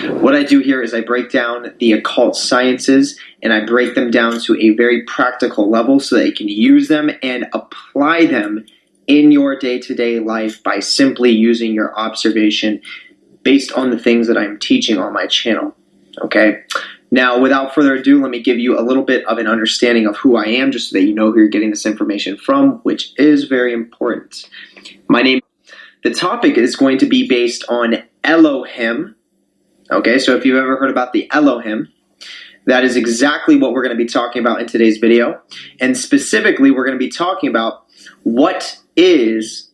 What I do here is I break down the occult sciences and I break them down to a very practical level so that you can use them and apply them in your day-to-day life by simply using your observation based on the things that I'm teaching on my channel. Okay? Now, without further ado, let me give you a little bit of an understanding of who I am, just so that you know who you're getting this information from, which is very important. The topic is going to be based on Elohim. Okay, so if you've ever heard about the Elohim, that is exactly what we're going to be talking about in today's video. And specifically, we're going to be talking about what is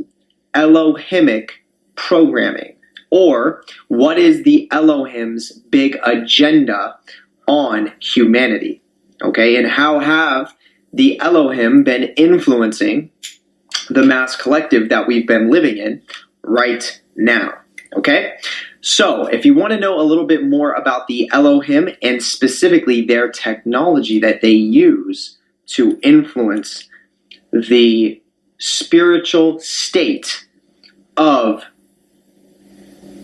Elohimic programming, or what is the Elohim's big agenda on humanity. Okay, and how have the Elohim been influencing the mass collective that we've been living in right now. Okay? So, if you want to know a little bit more about the Elohim and specifically their technology that they use to influence the spiritual state of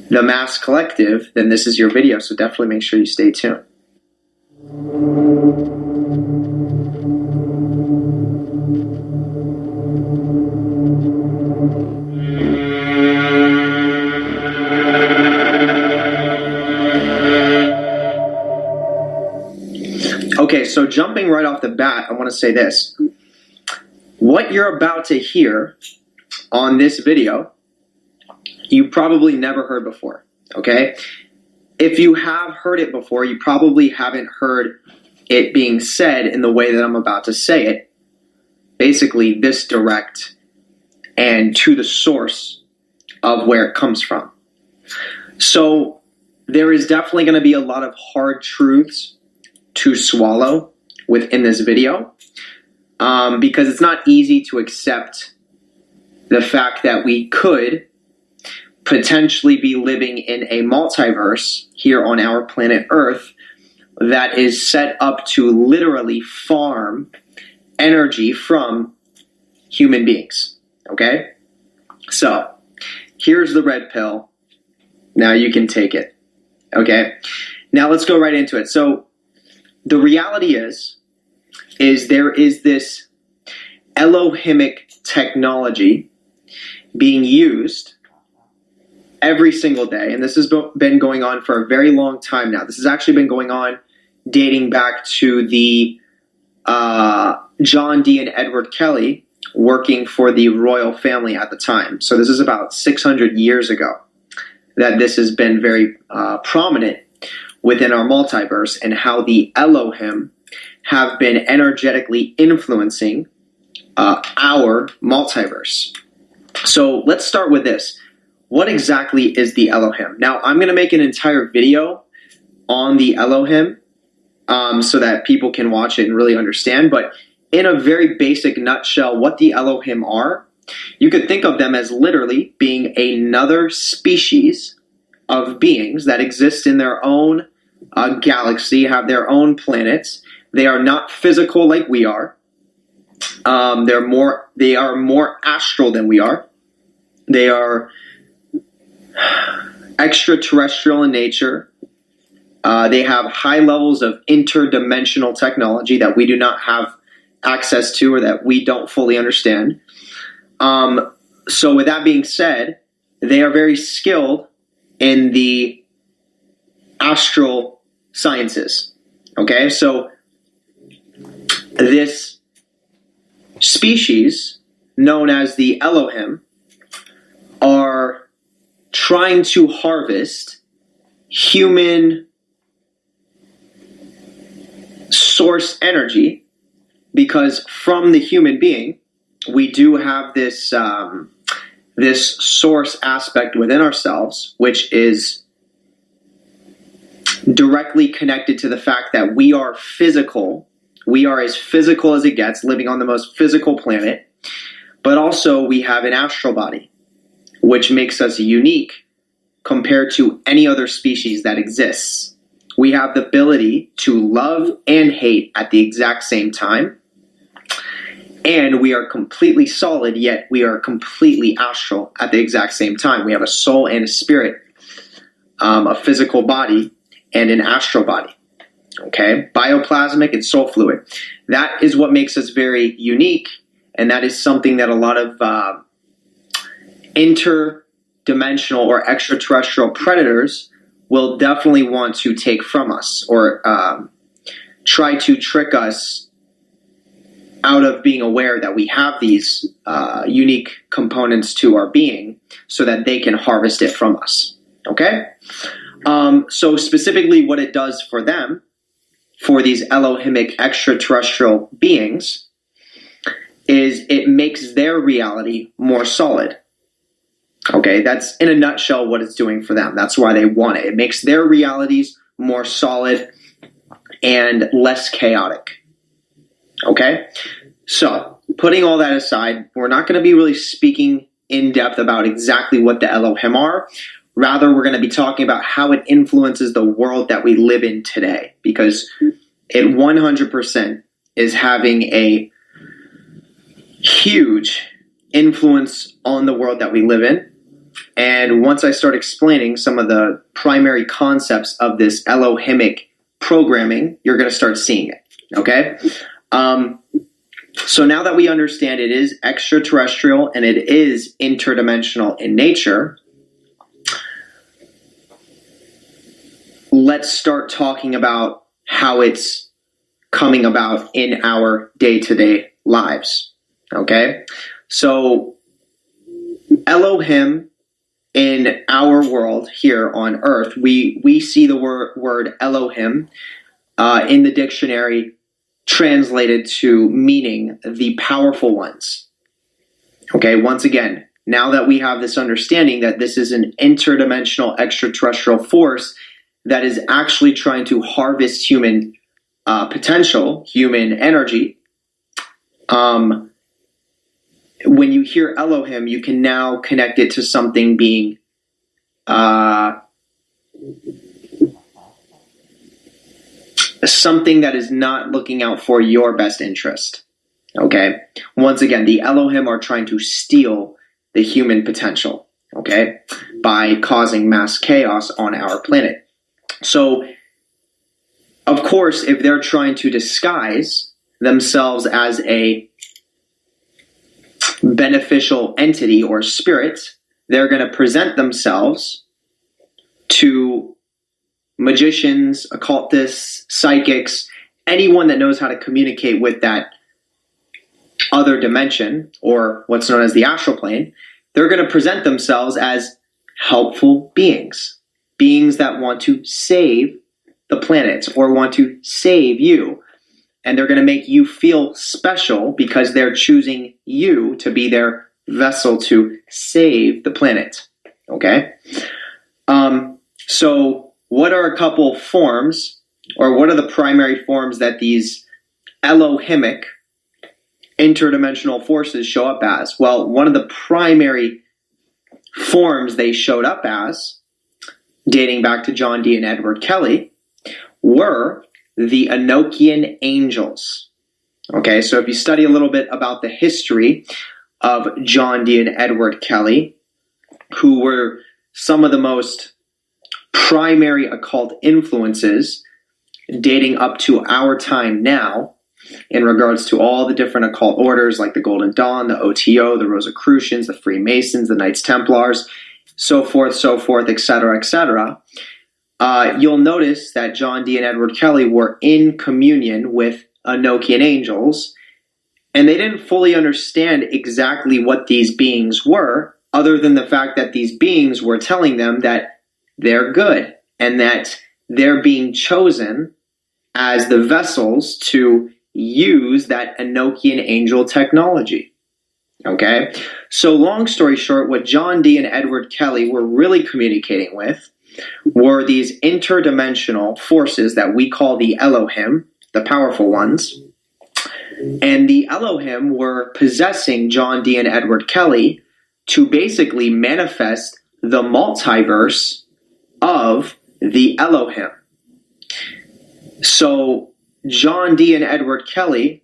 the mass collective, then this is your video, so definitely make sure you stay tuned. Okay, so jumping right off the bat, I want to say this. What you're about to hear on this video, you probably never heard before, okay? If you have heard it before, you probably haven't heard it being said in the way that I'm about to say it. Basically, this direct and to the source of where it comes from. So, there is definitely going to be a lot of hard truths to swallow within this video, because it's not easy to accept the fact that we could potentially be living in a multiverse here on our planet Earth that is set up to literally farm energy from human beings. Okay? So, here's the red pill. Now you can take it. Okay? Now let's go right into it. So, the reality is there is this Elohimic technology being used every single day, and this has been going on for a very long time now. This has actually been going on dating back to the John D. and Edward Kelly working for the royal family at the time. So this is about 600 years ago that this has been very prominent within our multiverse, and how the Elohim have been energetically influencing our multiverse. So let's start with this. What exactly is the Elohim? Now, I'm going to make an entire video on the Elohim so that people can watch it and really understand. But in a very basic nutshell, what the Elohim are, you could think of them as literally being another species of beings that exist in their own galaxy, have their own planets. They are not physical like we are. They are more astral than we are. They are extraterrestrial in nature. They have high levels of interdimensional technology that we do not have access to, or that we don't fully understand. So with that being said, they are very skilled in the astral sciences. Okay, so this species known as the Elohim are trying to harvest human source energy, because from the human being we do have this this source aspect within ourselves, which is directly connected to the fact that we are physical. We are as physical as it gets, living on the most physical planet. But also we have an astral body, which makes us unique compared to any other species that exists. We have the ability to love and hate at the exact same time. And we are completely solid, yet we are completely astral at the exact same time. We have a soul and a spirit, a physical body, and an astral body. Okay, bioplasmic and soul fluid. That is what makes us very unique, and that is something that a lot of interdimensional or extraterrestrial predators will definitely want to take from us, or try to trick us out of being aware that we have these unique components to our being, so that they can harvest it from us. Okay? So specifically what it does for them, for these Elohimic extraterrestrial beings, is it makes their reality more solid. Okay, that's in a nutshell what it's doing for them. That's why they want it. It makes their realities more solid and less chaotic. Okay, so putting all that aside, we're not going to be really speaking in depth about exactly what the Elohim are. Rather, we're going to be talking about how it influences the world that we live in today, because it 100% is having a huge influence on the world that we live in. And once I start explaining some of the primary concepts of this Elohimic programming, you're going to start seeing it. Okay? So now that we understand it is extraterrestrial and it is interdimensional in nature, let's start talking about how it's coming about in our day-to-day lives. Okay? So Elohim, in our world here on Earth, we see the word Elohim in the dictionary translated to meaning the powerful ones. Okay, once again, now that we have this understanding that this is an interdimensional extraterrestrial force that is actually trying to harvest human potential, human energy, when you hear Elohim, you can now connect it to something being something that is not looking out for your best interest. Okay? Once again, the Elohim are trying to steal the human potential, okay, by causing mass chaos on our planet. So, of course, if they're trying to disguise themselves as a beneficial entity or spirit, they're going to present themselves to magicians, occultists, psychics, anyone that knows how to communicate with that other dimension, or what's known as the astral plane. They're going to present themselves as helpful beings that want to save the planet or want to save you. And they're going to make you feel special because they're choosing you to be their vessel to save the planet. Okay? So what are a couple forms, or what are the primary forms that these Elohimic interdimensional forces show up as? Well, one of the primary forms they showed up as, dating back to John Dee and Edward Kelly, were the Enochian angels. Okay, so if you study a little bit about the history of John Dee and Edward Kelly, who were some of the most primary occult influences dating up to our time now, in regards to all the different occult orders like the Golden Dawn, the OTO, the Rosicrucians, the Freemasons, the Knights Templars, so forth, etc., you'll notice that John Dee and Edward Kelly were in communion with Enochian angels, and they didn't fully understand exactly what these beings were, other than the fact that these beings were telling them that they're good, and that they're being chosen as the vessels to use that Enochian angel technology. Okay? So long story short, what John Dee and Edward Kelly were really communicating with were these interdimensional forces that we call the Elohim, the powerful ones. And the Elohim were possessing John Dee and Edward Kelly to basically manifest the multiverse of the Elohim. So John Dee and Edward Kelly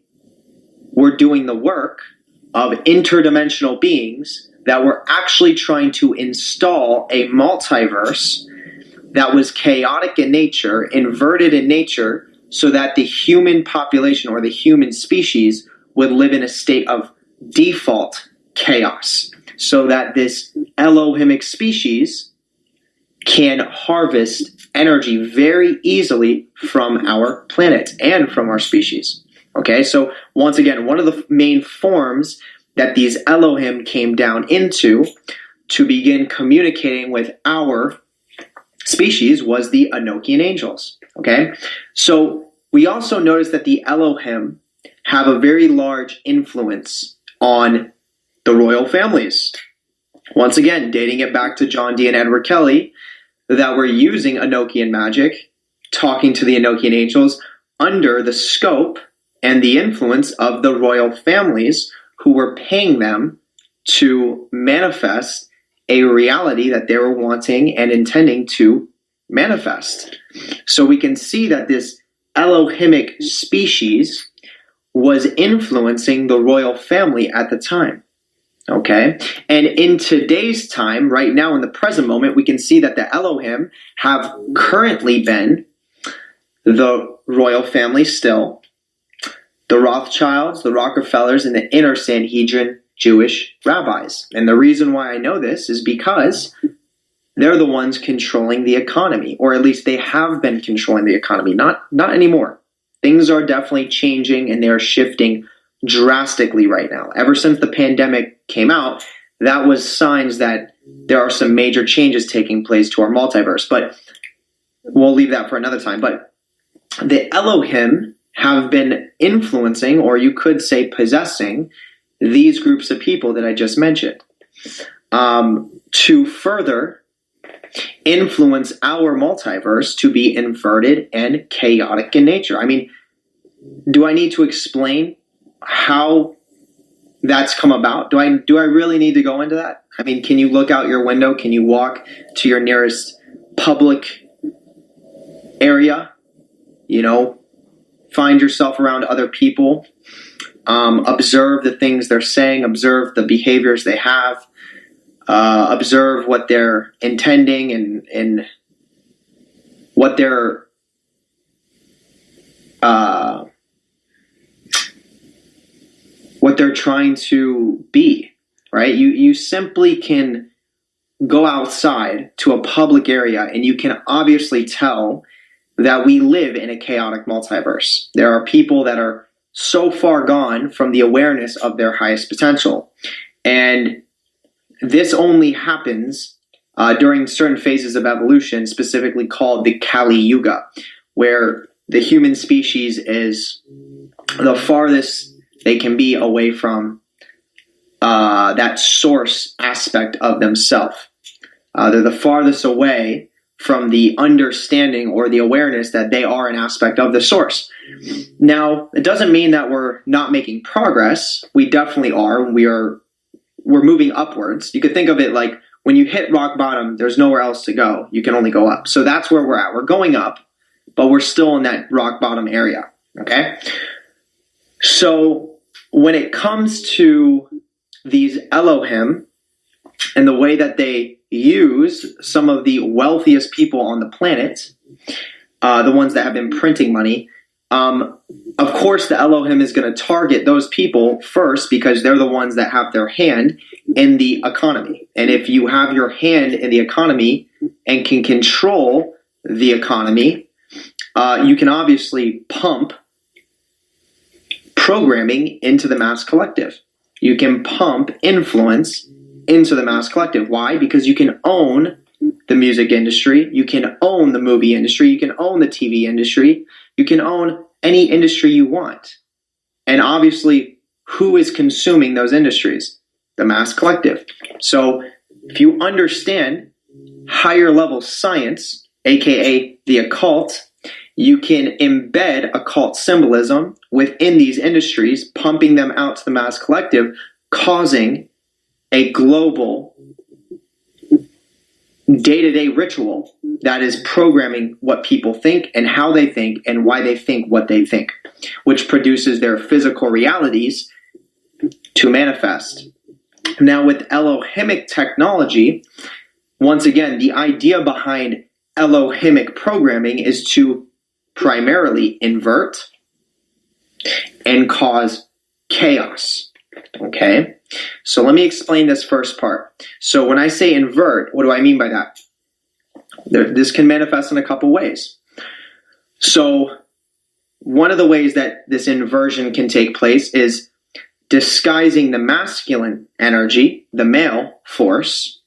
were doing the work of interdimensional beings that were actually trying to install a multiverse that was chaotic in nature, inverted in nature, so that the human population or the human species would live in a state of default chaos, so that this Elohimic species can harvest energy very easily from our planet and from our species. Okay, so once again, one of the main forms that these Elohim came down into to begin communicating with our species was the Enochian angels. Okay, so we also notice that the Elohim have a very large influence on the royal families. Once again, dating it back to John Dee and Edward Kelly, that we're using Enochian magic, talking to the Enochian angels under the scope and the influence of the royal families who were paying them to manifest a reality that they were wanting and intending to manifest. So we can see that this Elohimic species was influencing the royal family at the time. Okay, and in today's time, right now in the present moment, we can see that the Elohim have currently been the royal family still, the Rothschilds, the Rockefellers, and the inner Sanhedrin Jewish rabbis. And the reason why I know this is because they're the ones controlling the economy, or at least they have been controlling the economy. Not anymore. Things are definitely changing and they are shifting drastically right now. Ever since the pandemic came out, that was signs that there are some major changes taking place to our multiverse. But we'll leave that for another time. But the Elohim have been influencing, or you could say possessing, these groups of people that I just mentioned to further influence our multiverse to be inverted and chaotic in nature. I mean, do I need to explain how that's come about? Do I really need to go into that? I mean, can you look out your window? Can you walk to your nearest public area? You know, find yourself around other people. Observe the things they're saying. Observe the behaviors they have. Observe what they're intending and what they're trying to be, right? You simply can go outside to a public area and you can obviously tell that we live in a chaotic multiverse. There are people that are so far gone from the awareness of their highest potential. And this only happens during certain phases of evolution, specifically called the Kali Yuga, where the human species is the farthest they can be away from that source aspect of themselves. They're the farthest away from the understanding or the awareness that they are an aspect of the source. Now, it doesn't mean that we're not making progress. We definitely are. We're moving upwards. You could think of it like when you hit rock bottom, there's nowhere else to go. You can only go up. So that's where we're at. We're going up, but we're still in that rock bottom area. Okay? So when it comes to these Elohim and the way that they use some of the wealthiest people on the planet, the ones that have been printing money, of course the Elohim is going to target those people first because they're the ones that have their hand in the economy. And if you have your hand in the economy and can control the economy, you can obviously pump programming into the mass collective. You can pump influence into the mass collective. Why? Because you can own the music industry, you can own the movie industry, you can own the TV industry, you can own any industry you want. And obviously, who is consuming those industries? The mass collective. So if you understand higher level science, aka the occult, you can embed occult symbolism within these industries, pumping them out to the mass collective, causing a global day-to-day ritual that is programming what people think and how they think and why they think what they think, which produces their physical realities to manifest. Now with Elohimic technology, once again, the idea behind Elohimic programming is to primarily invert and cause chaos. Okay? So let me explain this first part. So when I say invert, what do I mean by that? This can manifest in a couple ways. So one of the ways that this inversion can take place is disguising the masculine energy, the male force,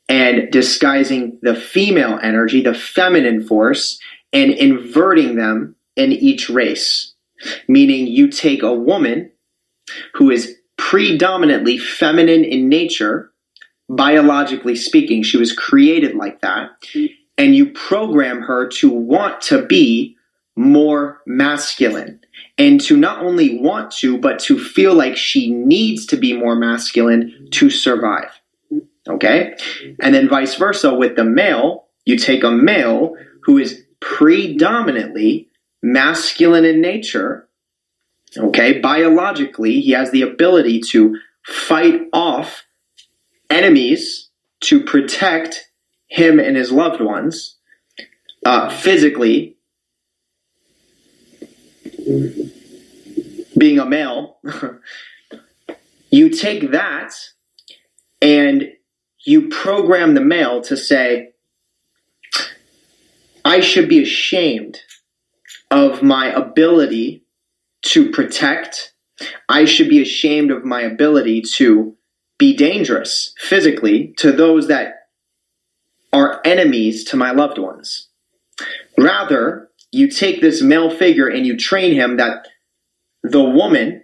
and disguising the female energy, the feminine force, and inverting them in each race. Meaning you take a woman who is predominantly feminine in nature, biologically speaking, she was created like that, and you program her to want to be more masculine, and to not only want to, but to feel like she needs to be more masculine to survive. Okay? And then vice versa with the male, you take a male who is predominantly masculine in nature. Okay? Biologically, he has the ability to fight off enemies to protect him and his loved ones. Physically, being a male, you take that and you program the male to say, I should be ashamed of my ability to protect. I should be ashamed of my ability to be dangerous physically to those that are enemies to my loved ones. Rather, you take this male figure and you train him that the woman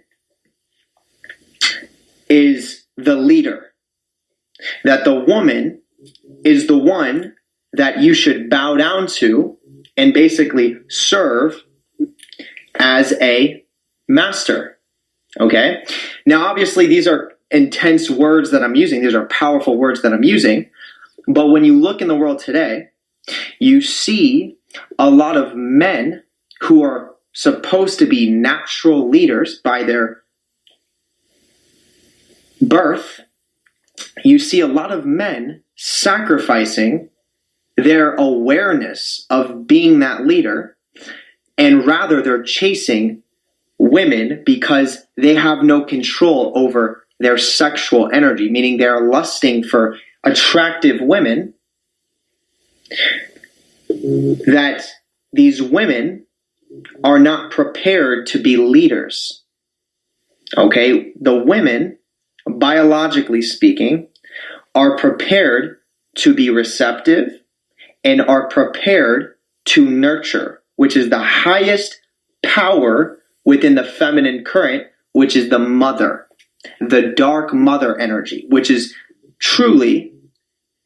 is the leader, that the woman is the one that you should bow down to and basically serve as a master. Okay? Now, obviously, these are intense words that I'm using. These are powerful words that I'm using. But when you look in the world today, you see a lot of men who are supposed to be natural leaders by their birth. You see a lot of men sacrificing their awareness of being that leader, and rather they're chasing women because they have no control over their sexual energy, meaning they're lusting for attractive women, that these women are not prepared to be leaders. Okay? The women, biologically speaking, are prepared to be receptive and are prepared to nurture, which is the highest power within the feminine current, which is the mother, the dark mother energy, which is truly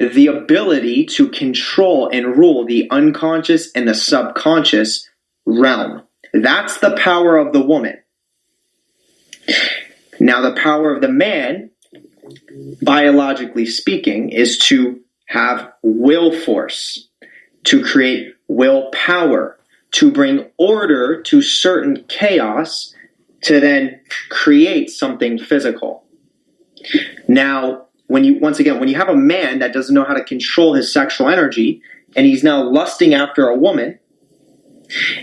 the ability to control and rule the unconscious and the subconscious realm. That's the power of the woman. Now, the power of the man, biologically speaking, is to have will force, to create willpower, to bring order to certain chaos, to then create something physical. Now, when you have a man that doesn't know how to control his sexual energy, and he's now lusting after a woman,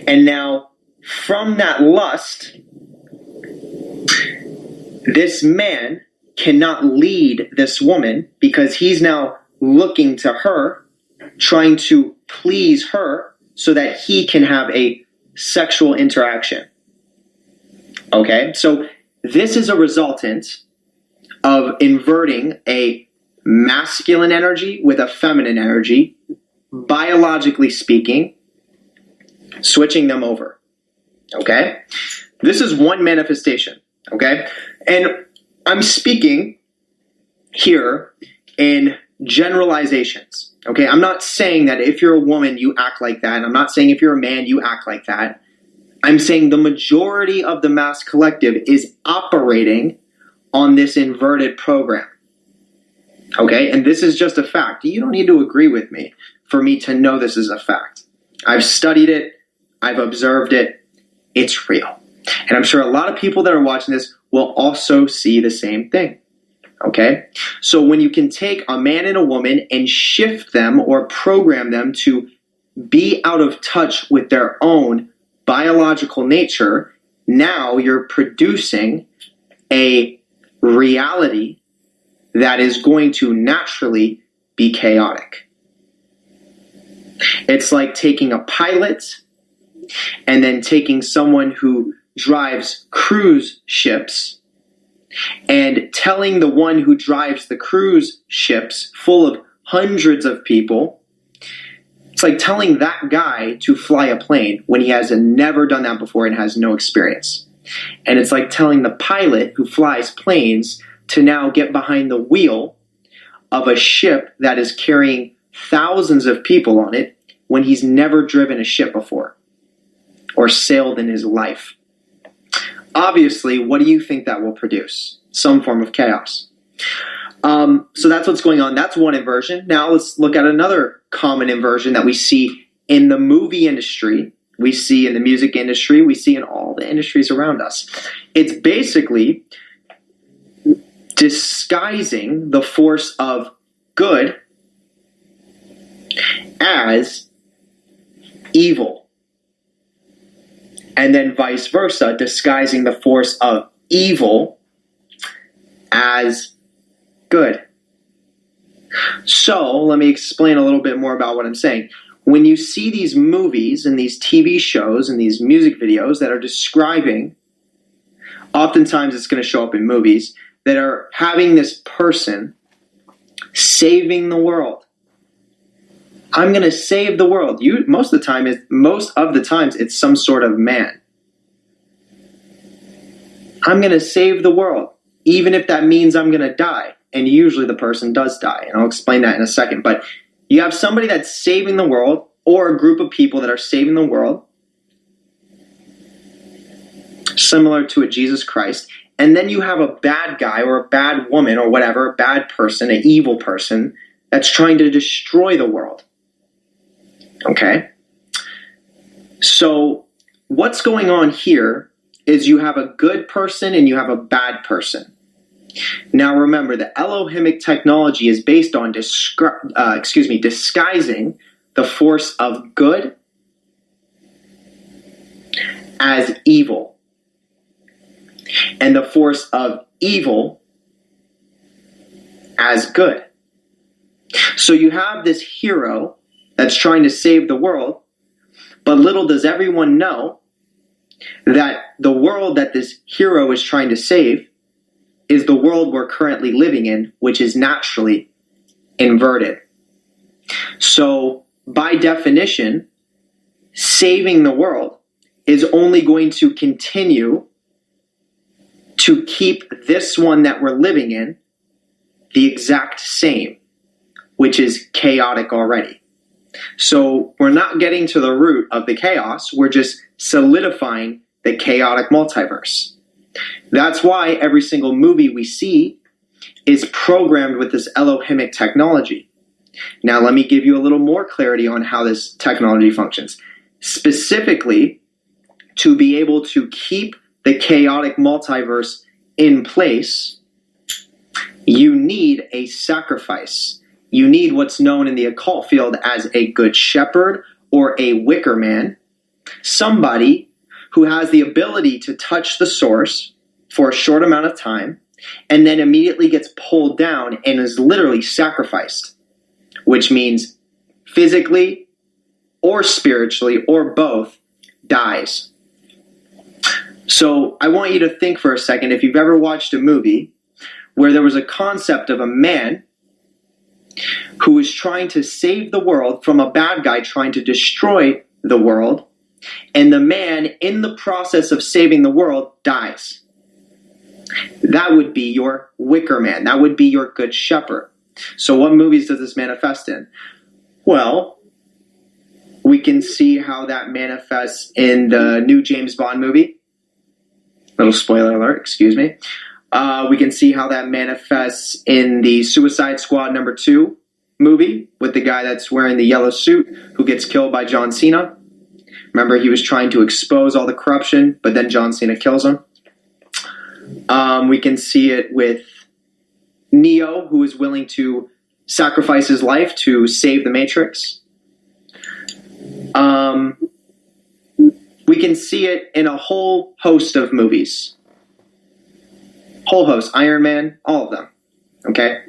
and now from that lust, this man cannot lead this woman because he's now looking to her, trying to please her so that he can have a sexual interaction. Okay, so this is a resultant of inverting a masculine energy with a feminine energy, biologically speaking, switching them over. Okay, this is one manifestation. Okay, and I'm speaking here in generalizations. Okay, I'm not saying that if you're a woman, you act like that. I'm not saying if you're a man, you act like that. I'm saying the majority of the mass collective is operating on this inverted program. Okay, and this is just a fact. You don't need to agree with me for me to know this is a fact. I've studied it. I've observed it. It's real. And I'm sure a lot of people that are watching this will also see the same thing. Okay? So when you can take a man and a woman and shift them or program them to be out of touch with their own biological nature, now you're producing a reality that is going to naturally be chaotic. It's like taking a pilot and then taking someone who drives cruise ships and telling the one who drives the cruise ships full of hundreds of people, it's like telling that guy to fly a plane when he has never done that before and has no experience. And it's like telling the pilot who flies planes to now get behind the wheel of a ship that is carrying thousands of people on it when he's never driven a ship before or sailed in his life. Obviously, what do you think that will produce? Some form of chaos. So that's what's going on. That's one inversion. Now let's look at another common inversion that we see in the movie industry, we see in the music industry, we see in all the industries around us. It's basically disguising the force of good as evil. And then vice versa, disguising the force of evil as good. So let me explain a little bit more about what I'm saying. When you see these movies and these TV shows and these music videos that are describing, oftentimes it's going to show up in movies, that are having this person saving the world. I'm going to save the world. Most of the times it's some sort of man. I'm going to save the world, even if that means I'm going to die. And usually the person does die, and I'll explain that in a second. But you have somebody that's saving the world, or a group of people that are saving the world, similar to a Jesus Christ. And then you have a bad guy or a bad woman or whatever, a bad person, an evil person that's trying to destroy the world. Okay? So what's going on here is you have a good person and you have a bad person. Now remember, the Elohimic technology is based on disguising the force of good as evil, and the force of evil as good. So you have this hero that's trying to save the world, but little does everyone know that the world that this hero is trying to save is the world we're currently living in, which is naturally inverted. So by definition, saving the world is only going to continue to keep this one that we're living in the exact same, which is chaotic already. So we're not getting to the root of the chaos, we're just solidifying the chaotic multiverse. That's why every single movie we see is programmed with this Elohimic technology. Now let me give you a little more clarity on how this technology functions. Specifically, to be able to keep the chaotic multiverse in place, you need a sacrifice. You need what's known in the occult field as a good shepherd or a wicker man, somebody who has the ability to touch the source for a short amount of time and then immediately gets pulled down and is literally sacrificed, which means physically or spiritually or both dies. So I want you to think for a second, if you've ever watched a movie where there was a concept of a man who was trying to save the world from a bad guy trying to destroy the world, and the man in the process of saving the world dies. That would be your wicker man. That would be your good shepherd. So what movies does this manifest in? Well, we can see how that manifests in the new James Bond movie. Little spoiler alert, excuse me. We can see how that manifests in the Suicide Squad #2 movie with the guy that's wearing the yellow suit who gets killed by John Cena. Remember, he was trying to expose all the corruption, but then John Cena kills him. We can see it with Neo, who is willing to sacrifice his life to save the Matrix. We can see it in a whole host of movies. Whole host, Iron Man, all of them. Okay?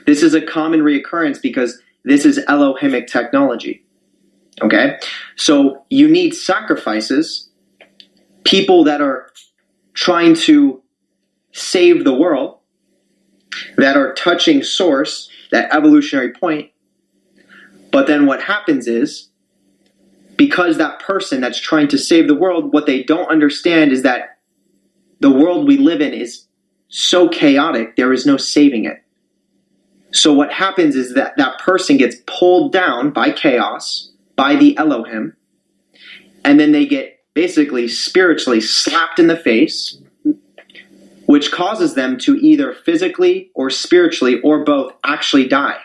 This is a common reoccurrence because this is Elohimic technology. Okay? So you need sacrifices, people that are trying to save the world, that are touching source, that evolutionary point. But then what happens is, because that person that's trying to save the world, what they don't understand is that the world we live in is so chaotic, there is no saving it. So what happens is that that person gets pulled down by chaos, by the Elohim, and then they get basically spiritually slapped in the face, which causes them to either physically or spiritually or both actually die.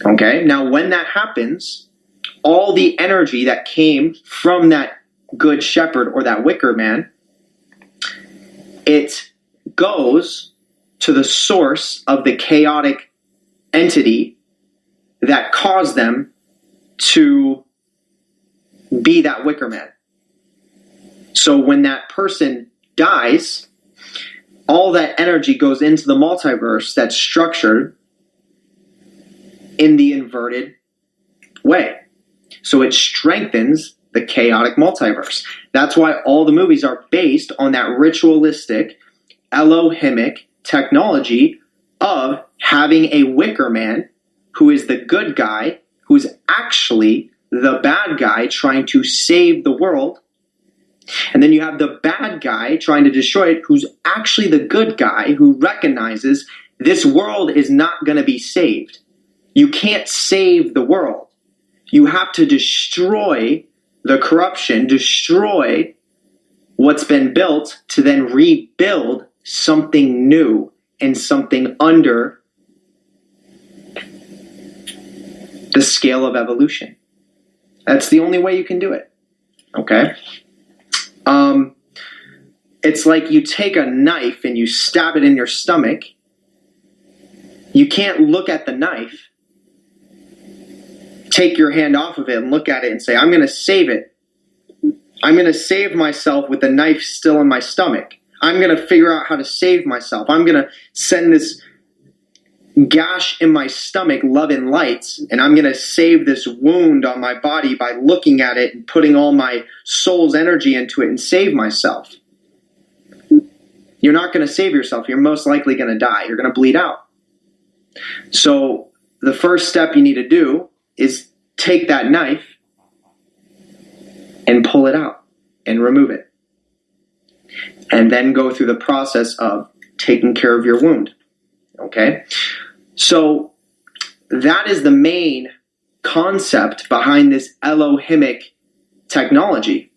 Okay, now when that happens, all the energy that came from that good shepherd or that wicker man, it goes to the source of the chaotic entity that caused them to be that wicker man. So when that person dies, all that energy goes into the multiverse that's structured in the inverted way. So it strengthens the chaotic multiverse. That's why all the movies are based on that ritualistic, Elohimic technology of having a wicker man who is the good guy, who's actually the bad guy trying to save the world. And then you have the bad guy trying to destroy it, who's actually the good guy who recognizes this world is not going to be saved. You can't save the world. You have to destroy the corruption, destroy what's been built to then rebuild something new and something under the scale of evolution. That's the only way you can do it. Okay? It's like you take a knife and you stab it in your stomach. You can't look at the knife, take your hand off of it and look at it and say, I'm going to save it. I'm going to save myself with the knife still in my stomach. I'm going to figure out how to save myself. I'm going to send this gash in my stomach love and lights, and I'm going to save this wound on my body by looking at it and putting all my soul's energy into it and save myself. You're not going to save yourself. You're most likely going to die. You're going to bleed out. So the first step you need to do is take that knife and pull it out and remove it. And then go through the process of taking care of your wound. Okay? So that is the main concept behind this Elohimic technology,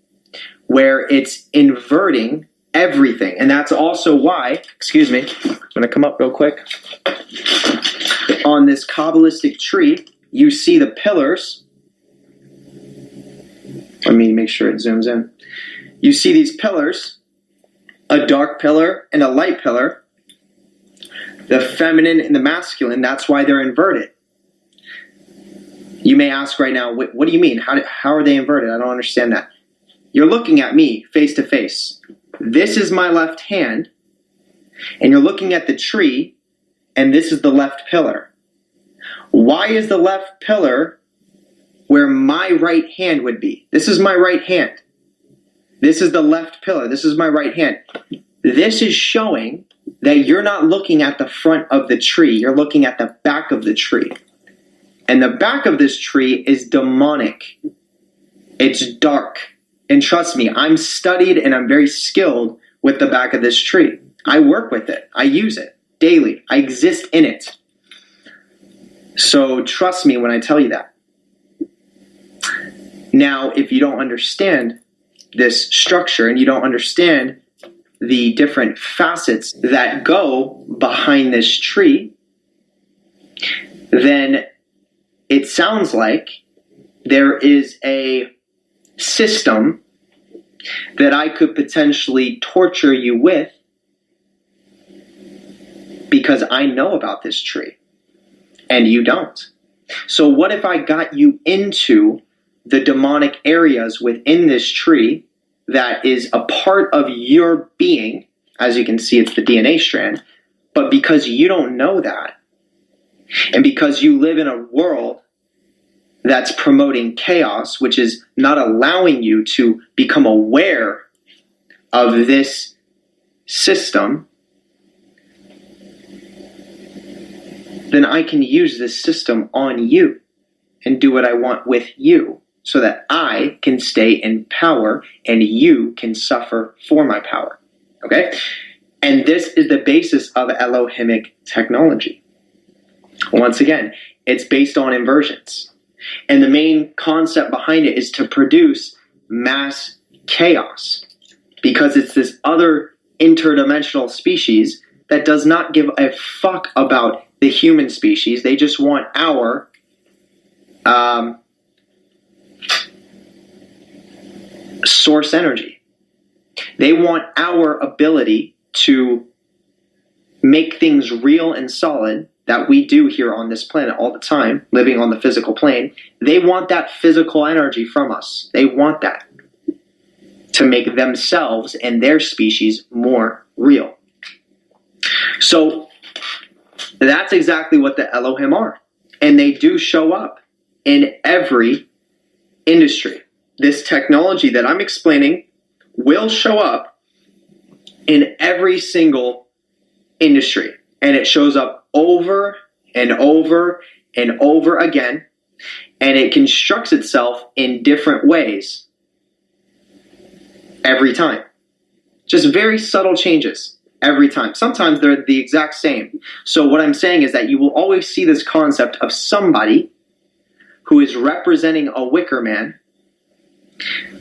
where it's inverting everything. And that's also why, excuse me, I'm going to come up real quick. On this Kabbalistic tree, you see the pillars. Let me make sure it zooms in. You see these pillars, a dark pillar and a light pillar, the feminine and the masculine. That's why they're inverted. You may ask right now, what do you mean? How are they inverted? I don't understand that. You're looking at me face to face. This is my left hand, and you're looking at the tree, and this is the left pillar. Why is the left pillar where my right hand would be? This is my right hand. This is the left pillar. This is my right hand. This is showing that you're not looking at the front of the tree. You're looking at the back of the tree. And the back of this tree is demonic. It's dark. And trust me, I'm studied and I'm very skilled with the back of this tree. I work with it. I use it daily. I exist in it. So trust me when I tell you that. Now, if you don't understand this structure and you don't understand the different facets that go behind this tree, then it sounds like there is a system that I could potentially torture you with because I know about this tree and you don't. So what if I got you into the demonic areas within this tree that is a part of your being? As you can see, it's the DNA strand. But because you don't know that, and because you live in a world that's promoting chaos, which is not allowing you to become aware of this system, then I can use this system on you and do what I want with you so that I can stay in power and you can suffer for my power. Okay? And this is the basis of Elohimic technology. Once again, it's based on inversions. And the main concept behind it is to produce mass chaos, because it's this other interdimensional species that does not give a fuck about the human species. They just want our source energy. They want our ability to make things real and solid that we do here on this planet all the time, living on the physical plane. They want that physical energy from us. They want that to make themselves and their species more real. So that's exactly what the Elohim are. And they do show up in every industry. This technology that I'm explaining will show up in every single industry. And it shows up over and over and over again. And it constructs itself in different ways every time. Just very subtle changes every time. Sometimes they're the exact same. So what I'm saying is that you will always see this concept of somebody who is representing a wicker man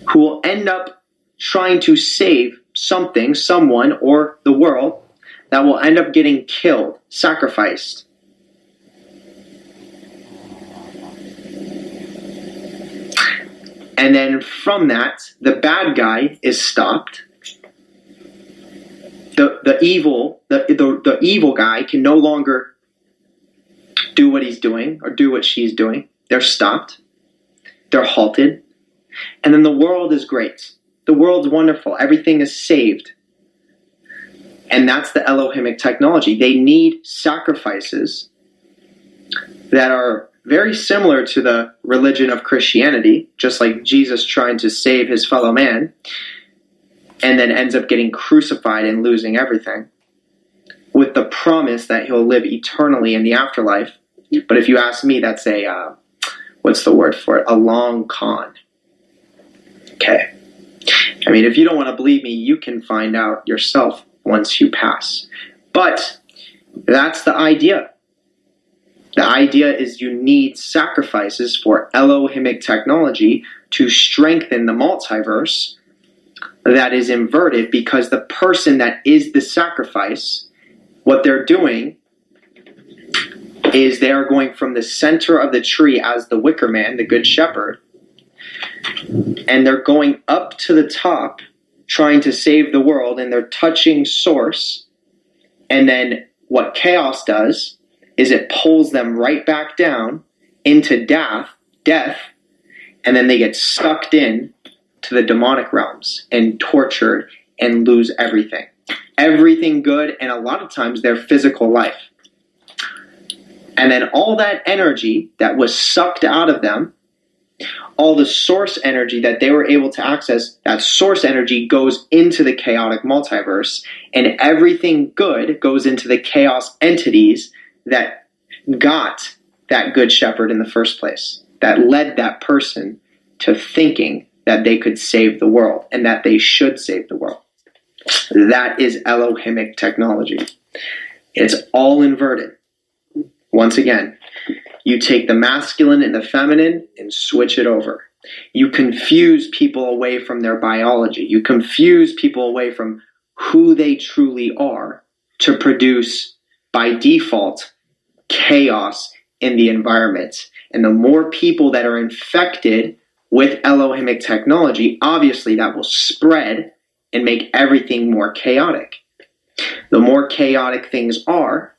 who will end up trying to save something, someone, or the world, that will end up getting killed, sacrificed. And then from that, the bad guy is stopped. The evil guy can no longer do what he's doing or do what she's doing. They're stopped. They're halted. And then the world is great. The world's wonderful. Everything is saved. And that's the Elohimic technology. They need sacrifices that are very similar to the religion of Christianity, just like Jesus trying to save his fellow man, and then ends up getting crucified and losing everything, with the promise that he'll live eternally in the afterlife. But if you ask me, that's a, what's the word for it? A long con. Okay. I mean, if you don't want to believe me, you can find out yourself once you pass. But that's the idea. The idea is you need sacrifices for Elohimic technology to strengthen the multiverse that is inverted, because the person that is the sacrifice, what they're doing is they are going from the center of the tree as the wicker man, the good shepherd, and they're going up to the top trying to save the world, and they're touching source. And then what chaos does is it pulls them right back down into death, and then they get sucked in to the demonic realms and tortured and lose everything good, and a lot of times their physical life. And then all that energy that was sucked out of them, all the source energy that they were able to access, that source energy goes into the chaotic multiverse, and everything good goes into the chaos entities that got that good shepherd in the first place, that led that person to thinking that they could save the world and that they should save the world. That is Elohimic technology. It's all inverted. Once again, you take the masculine and the feminine and switch it over. You confuse people away from their biology. You confuse people away from who they truly are to produce, by default, chaos in the environment. And the more people that are infected with Elohimic technology, obviously that will spread and make everything more chaotic. The more chaotic things are,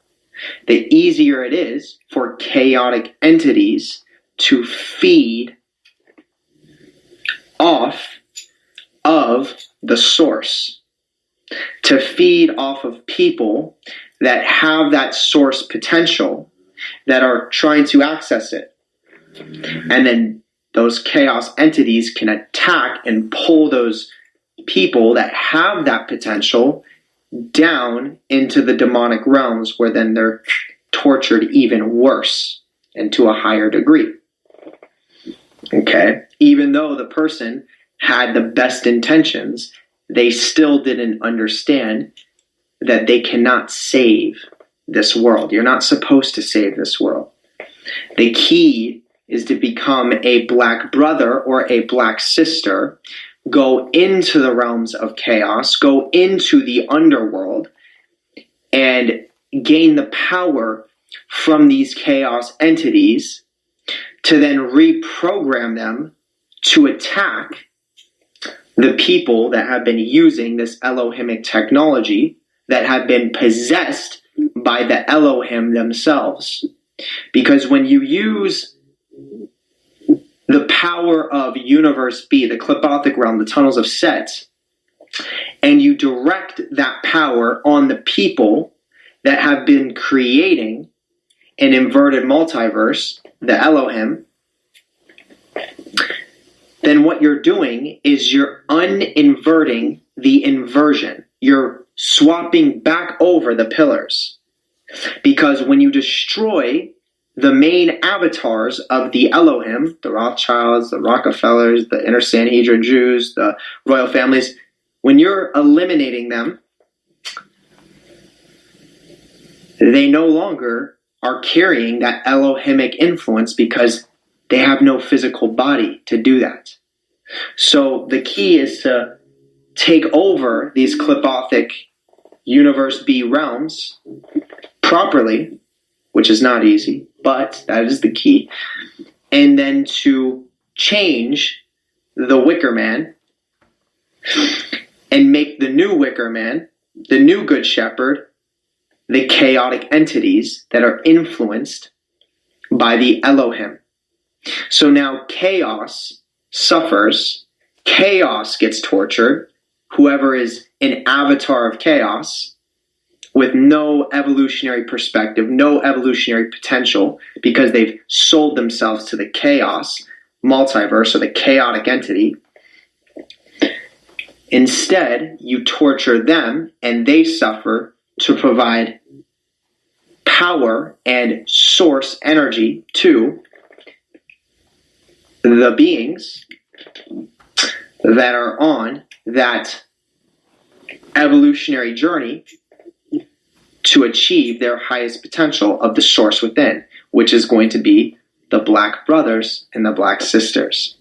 the easier it is for chaotic entities to feed off of the source, to feed off of people that have that source potential, that are trying to access it. And then those chaos entities can attack and pull those people that have that potential down into the demonic realms, where then they're tortured even worse and to a higher degree. Okay? Even though the person had the best intentions, they still didn't understand that they cannot save this world. You're not supposed to save this world. The key is to become a black brother or a black sister, go into the realms of chaos, go into the underworld, and gain the power from these chaos entities to then reprogram them to attack the people that have been using this Elohimic technology, that have been possessed by the Elohim themselves. Because when you use the power of Universe B, the Klipothic realm, the tunnels of Set, and you direct that power on the people that have been creating an inverted multiverse, the Elohim, then what you're doing is you're uninverting the inversion. You're swapping back over the pillars. Because when you destroy the main avatars of the Elohim, the Rothschilds, the Rockefellers, the Inner Sanhedrin Jews, the royal families, when you're eliminating them, they no longer are carrying that Elohimic influence, because they have no physical body to do that. So the key is to take over these Klipothic Universe B realms properly, which is not easy, but that is the key. And then to change the Wicker Man and make the new Wicker Man, the new Good Shepherd, the chaotic entities that are influenced by the Elohim. So now chaos suffers, chaos gets tortured, whoever is an avatar of chaos with no evolutionary perspective, no evolutionary potential, because they've sold themselves to the chaos multiverse or the chaotic entity. Instead, you torture them and they suffer to provide power and source energy to the beings that are on that evolutionary journey to achieve their highest potential of the source within, which is going to be the black brothers and the black sisters,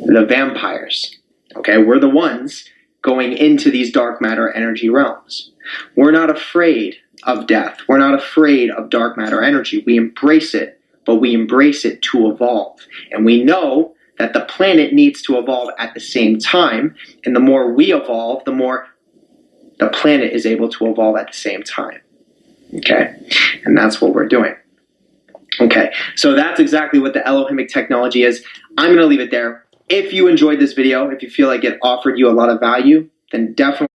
the vampires. Okay, we're the ones going into these dark matter energy realms. We're not afraid of death. We're not afraid of dark matter energy. We embrace it, but we embrace it to evolve. And we know that the planet needs to evolve at the same time, and the more we evolve, the more the planet is able to evolve at the same time. Okay? And that's what we're doing. Okay, so that's exactly what the Elohimic technology is. I'm going to leave it there. If you enjoyed this video, if you feel like it offered you a lot of value, then definitely